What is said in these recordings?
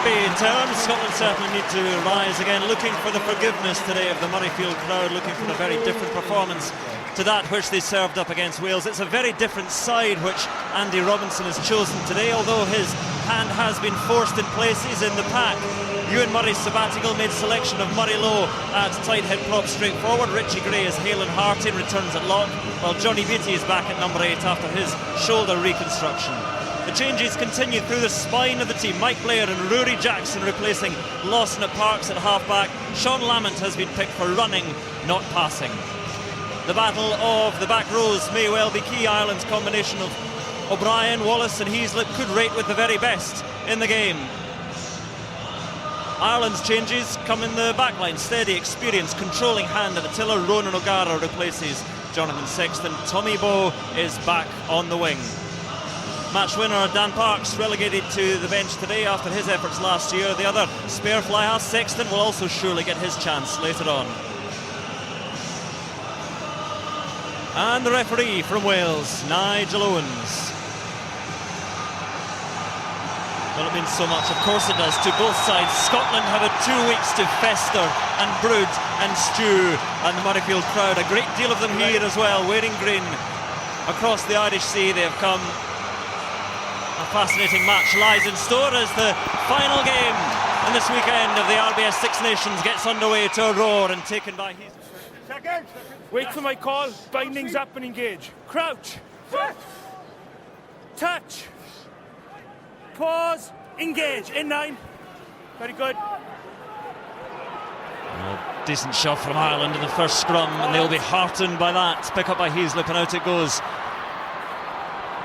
be terms. Scotland certainly need to rise again, looking for the forgiveness today of the Murrayfield crowd, looking for a very different performance to that which they served up against Wales. It's a very different side which Andy Robinson has chosen today, although his hand has been forced in places in the pack. Ewan Murray's sabbatical made selection of Murray Lowe at tight head prop straight forward. Richie Gray as Halen Harting returns at lock, while Johnny Beattie is back at number 8 after his shoulder reconstruction. The changes continue through the spine of the team. Mike Blair and Rory Jackson replacing Lawson at Parks at half-back. Sean Lamont has been picked for running, not passing. The battle of the back rows may well be key. Ireland's combination of O'Brien, Wallace and Heaslip could rate with the very best in the game. Ireland's changes come in the backline. Steady, experienced, controlling hand at the tiller. Ronan O'Gara replaces Jonathan Sexton. Tommy Bowe is back on the wing. Match winner Dan Parks relegated to the bench today after his efforts last year. The other spare fly half, Sexton, will also surely get his chance later on. And the referee from Wales, Nigel Owens. Well, it means so much, of course it does, to both sides. Scotland have had 2 weeks to fester and brood and stew, and the Murrayfield crowd, a great deal of them here as well, wearing green across the Irish Sea. They have come. A fascinating match lies in store as the final game in this weekend of the RBS Six Nations gets underway to a roar and taken by his... Wait for my call, bindings up and engage. Crouch. Touch. Pause. Engage. In 9. Very good. A decent shot from Ireland in the first scrum, and they'll be heartened by that. Pick up by Heaslip and out it goes.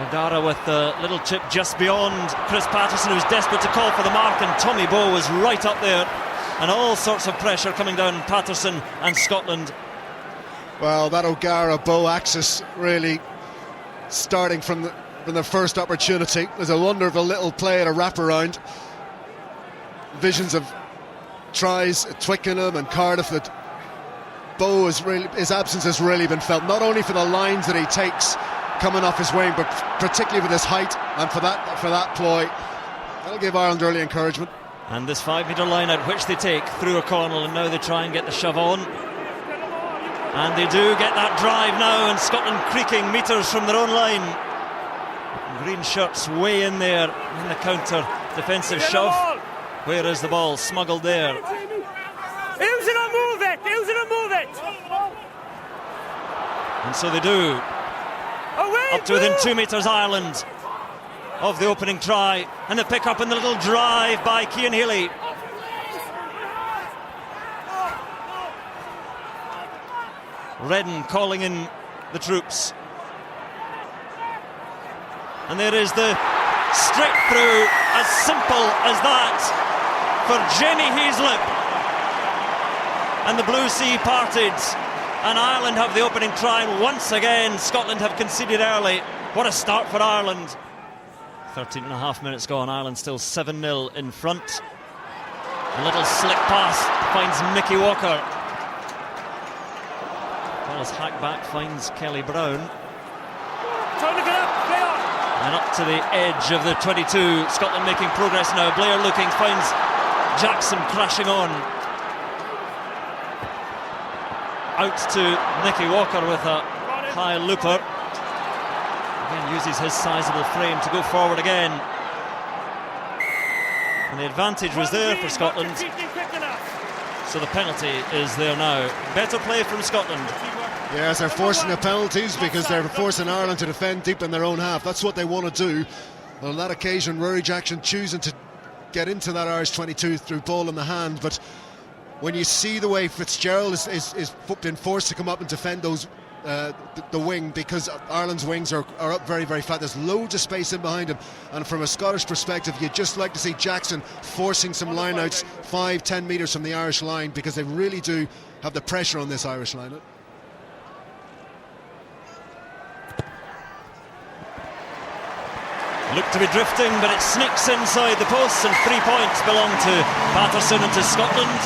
O'Gara with the little chip just beyond Chris Patterson, who's desperate to call for the mark, and Tommy Bowe was right up there, and all sorts of pressure coming down Patterson and Scotland. Well, that O'Gara-Bowe axis really starting from the first opportunity. There's a wonder of a little play at a wraparound. Visions of tries at Twickenham and Cardiff that Bowe his absence has really been felt, not only for the lines that he takes coming off his wing, but particularly with his height, and for that ploy. That'll give Ireland early encouragement. And this 5-metre line out which they take through O'Connell, and now they try and get the shove on. And they do get that drive now, and Scotland creaking metres from their own line. Green shirts way in there in the counter defensive shove. Where is the ball? Smuggled there. Use it or move it! Use it or move it! And so they do. Up to within 2 metres, Ireland, of the opening try. And the pick up and the little drive by Cian Healy. Redden calling in the troops. And there is the straight through, as simple as that, for Jamie Heaslip. And the blue sea parted, and Ireland have the opening try. Once again, Scotland have conceded early. What a start for Ireland. 13 and a half minutes gone, Ireland still 7-0 in front. A little slick pass finds Mickey Walker. Wallace hack back finds Kelly Brown. Time to get up, play on. And up to the edge of the 22. Scotland making progress now. Blair looking, finds Jackson crashing on. Out to Mickey Walker with a high looper. Again uses his sizeable frame to go forward again. And the advantage was there for Scotland. So the penalty is there now. Better play from Scotland. Yes, they're forcing the penalties because they're forcing Ireland to defend deep in their own half. That's what they want to do. On that occasion, Rory Jackson choosing to get into that Irish 22 through ball in the hand. But when you see the way Fitzgerald is been forced to come up and defend those the wing, because Ireland's wings are up very, very flat. There's loads of space in behind him, and from a Scottish perspective, you'd just like to see Jackson forcing some lineouts 5-10 metres from the Irish line, because they really do have the pressure on this Irish line. Look to be drifting, but it sneaks inside the posts, and 3 points belong to Patterson and to Scotland.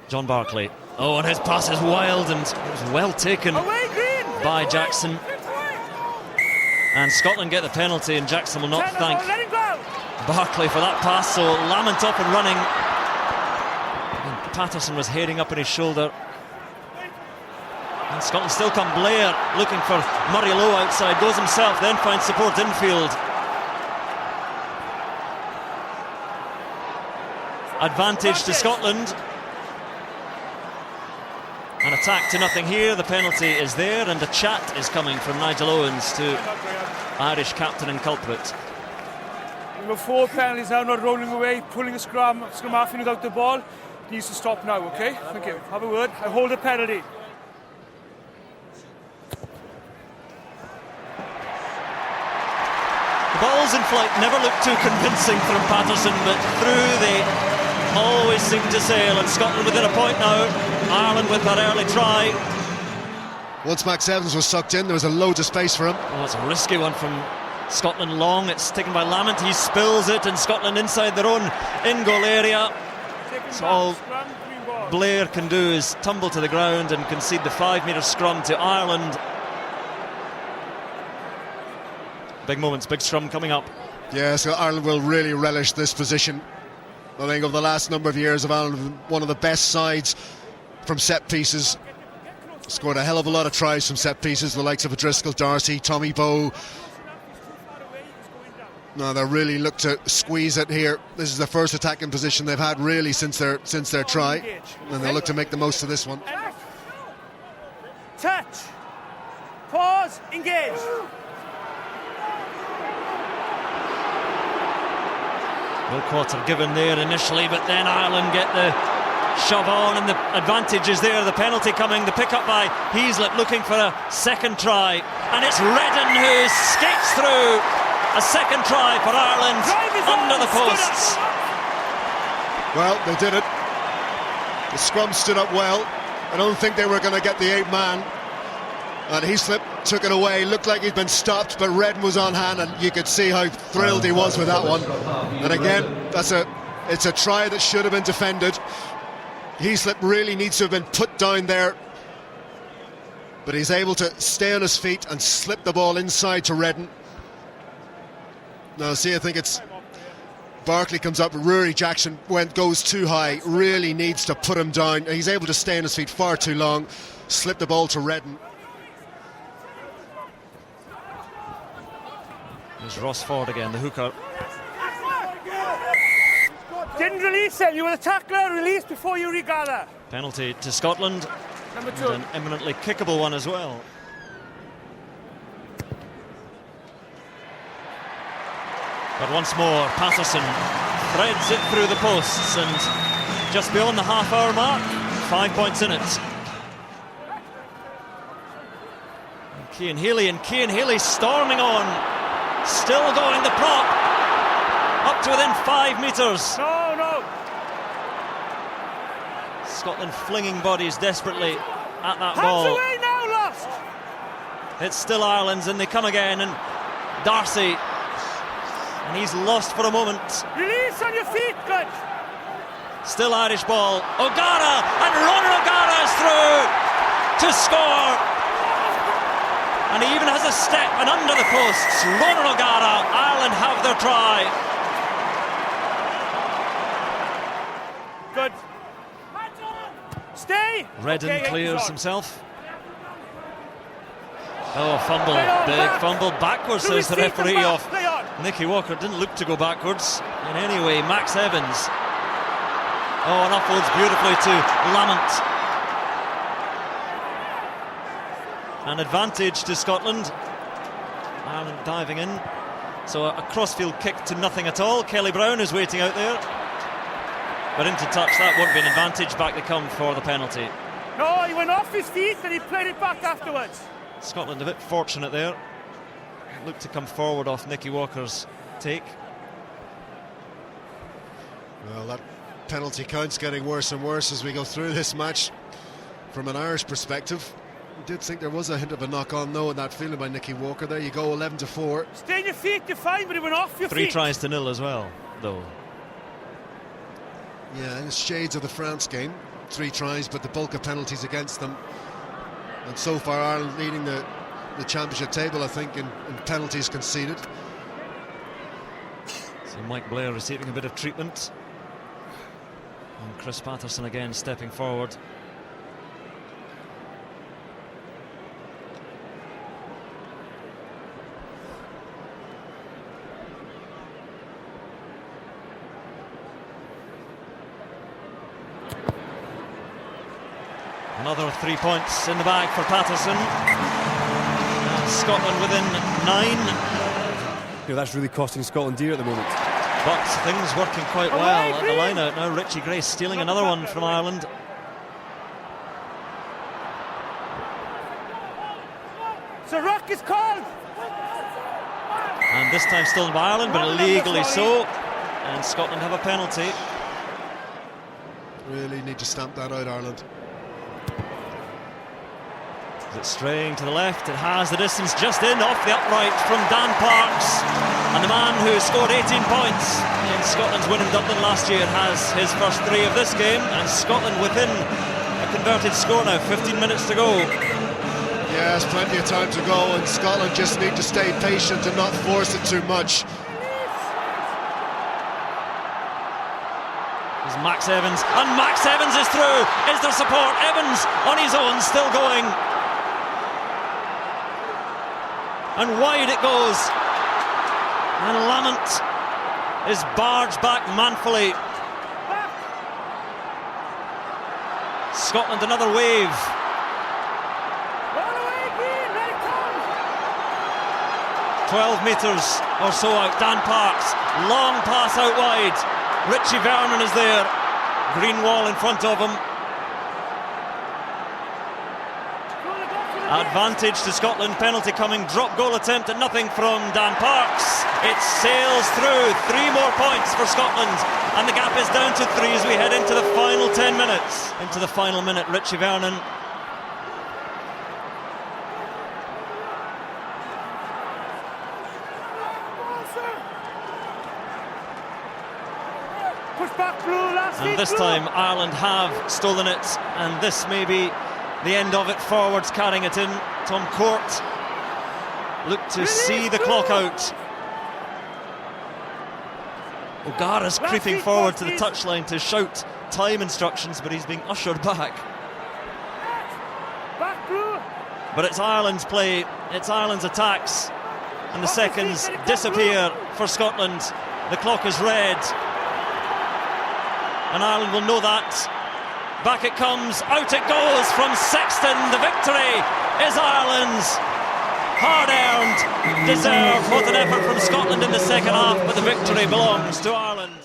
John Barclay. Oh, and his pass is wild, and it was well taken by Jackson. And Scotland get the penalty, and Jackson will not thank Barkley for that pass, so Lamont up and running. And Patterson was heading up on his shoulder. And Scotland still come. Blair looking for Murray low outside, goes himself, then finds support infield. Advantage to Scotland. An attack to nothing here. The penalty is there, and a chat is coming from Nigel Owens to Irish captain and culprit. We've got 4 penalties now, not rolling away, pulling a scrum half in without the ball. Needs to stop now, okay? Thank you. Have a word. I hold a penalty. The balls in flight never look too convincing from Patterson, but through they always seem to sail, and Scotland within a point now. Ireland with that early try. Once Max Evans was sucked in, there was a load of space for him. Oh, it's a risky one from Scotland long. It's taken by Lamont. He spills it, and Scotland inside their own in-goal area. So all Blair can do is tumble to the ground and concede the 5-metre scrum to Ireland. Big moments, big scrum coming up. Yeah, so Ireland will really relish this position. I think over the last number of years of Ireland, one of the best sides from set pieces. Scored a hell of a lot of tries from set pieces, the likes of O'Driscoll, Darcy, Tommy Bowe. No, they really look to squeeze it here. This is the first attacking position they've had really since their try, and they look to make the most of this one. Touch. Pause. Engage. No quarter given there initially, but then Ireland get the shove on, and the advantage is there. The penalty coming, the pick up by Heaslip looking for a second try, and it's Redden who skates through. A second try for Ireland under the posts. Well, they did it. The scrum stood up well. I don't think they were going to get the 8-man, and Heaslip took it away. Looked like he'd been stopped, but Redden was on hand, and you could see how thrilled he was with that one. And again, it's a try that should have been defended. Heaslip really needs to have been put down there, but he's able to stay on his feet and slip the ball inside to Redden. Now, see, I think it's Barkley comes up, Rory Jackson goes too high, really needs to put him down. He's able to stay on his feet far too long, slip the ball to Redden. There's Ross Ford again, the hooker. Didn't release him, you were the tackler, release before you regather. Penalty to Scotland. Number 2. And an eminently kickable one as well. But once more, Patterson threads it through the posts, and just beyond the half-hour mark, 5 points in it. And Cian Healy storming on, still going the prop, up to within 5 metres. No. Scotland flinging bodies desperately at that Hands ball. away now, lost. It's still Ireland's, and they come again, and Darcy. And he's lost for a moment. Release on your feet, good. Still Irish ball. O'Gara, and Ronan O'Gara is through to score. And he even has a step, and under the posts, Ronan O'Gara. Ireland have their try. Good. Stay. Redden Okay, clears himself. Oh, fumble, on, big back. fumble backwards, To says the his feet and referee back, off. play on. Nicky Walker didn't look to go backwards in any way. Max Evans. Oh, and offloads beautifully to Lamont. An advantage to Scotland. Ireland diving in. So a crossfield kick to nothing at all. Kelly Brown is waiting out there. But into touch, that won't be an advantage. Back they come for the penalty. No, he went off his feet and he played it back afterwards. Scotland a bit fortunate there. Looked to come forward off Nicky Walker's take. Well, that penalty count's getting worse and worse as we go through this match. From an Irish perspective, I did think there was a hint of a knock-on though in that feeling by Nicky Walker there. You go 11-4. Stay on your feet, you're fine, but he went off your 3 feet. 3 tries to 0 as well, though. Yeah, in the shades of the France game. 3 tries, but the bulk of penalties against them. And so far Ireland leading the championship table, I think, in penalties conceded. So Mike Blair receiving a bit of treatment. And Chris Patterson again stepping forward. Another 3 points in the bag for Patterson. And Scotland within 9. Yeah, that's really costing Scotland dear at the moment. But things working quite well at the line out now. Richie Grace stealing another one from Ireland. So ruck is called. And this time stolen by Ireland, but illegally so. And Scotland have a penalty. Really need to stamp that out, Ireland. It's straying to the left. It has the distance just in off the upright from Dan Parks. And the man who scored 18 points in Scotland's win in Dublin last year has his first 3 of this game. And Scotland within a converted score now, 15 minutes to go. Yes, plenty of time to go, and Scotland just need to stay patient and not force it too much. There's Max Evans, and Max Evans is through. Is there support? Evans on his own, still going. And wide it goes. And Lamont is barged back manfully. Scotland another wave. 12 metres or so out. Dan Parks, long pass out wide. Richie Vernon is there. Green wall in front of him. Advantage to Scotland, penalty coming, drop goal attempt at nothing from Dan Parks. It sails through, 3 more points for Scotland, and the gap is down to 3 as we head into the final 10 minutes. Into the final minute, Richie Vernon. And this time Ireland have stolen it, and this may be the end of it. Forwards carrying it in. Tom Court looked to see the clock out. O'Gara's creeping forward to the touchline to shout time instructions, but he's being ushered back. But it's Ireland's play, it's Ireland's attacks, and the seconds disappear for Scotland. The clock is red, and Ireland will know that. Back it comes, out it goes from Sexton. The victory is Ireland's. Hard-earned, deserved. What an effort from Scotland in the second half, but the victory belongs to Ireland.